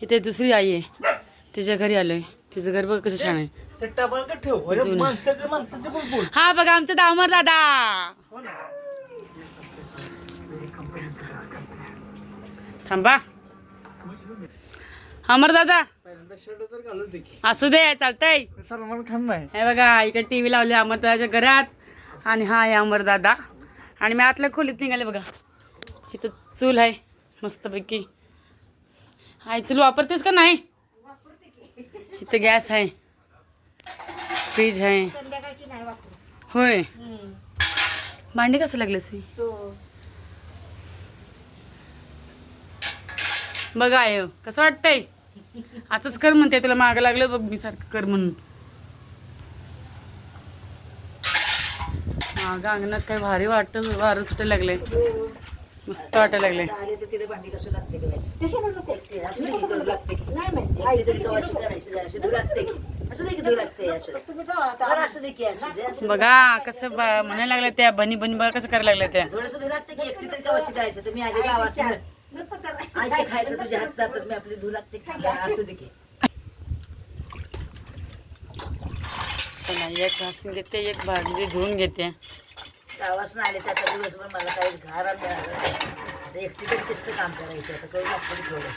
इथे दुसरी आई आहे, तिच्या घरी आलोय. तिचं घर बघ कसं छान आहे. हा बघा आमचा दामर दादा. थांबा अमर दादा, असू दे चालतंय. सलमान खान नाही. हे बघा इकडे टीव्ही लावली अमर दादाच्या घरात आणि हा आहे अमर दादा. आणि मी आतल्या खोलीत निघाले बघा. इथं चूल आहे मस्तपैकी. आई चूल वापरतेस का नाही? इथं गॅस आहे, फ्रीज आहे. होय, भांडी कसं लागले बघा आहे कसं वाटतंय. असंच कर म्हणते, तुला मागं लागलं बघ मी सारखं कर म्हणून. मागं अंगणात काय भारी वारं सुटायला लागलंय, मस्त वाटायला लागलंय. बघा कसं म्हणायला लागलं त्या बनी बनी बघा कसं करायला लागल्या त्या. खायचं तुझ्या हात जातात मी आपली धू लागते असू दे की. चला एक घासून घेते, एक भाजी धुवून घेते. गावास आले त्याचा दिवसभर मला काही घारा मिळाला. एकटी तरी किस्त काम करायचं आता करू लागतं थोडं.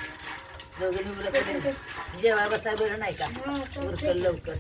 दोघींनी मुलं जेव्हा बसाय बरं नाही का उरकल लवकर.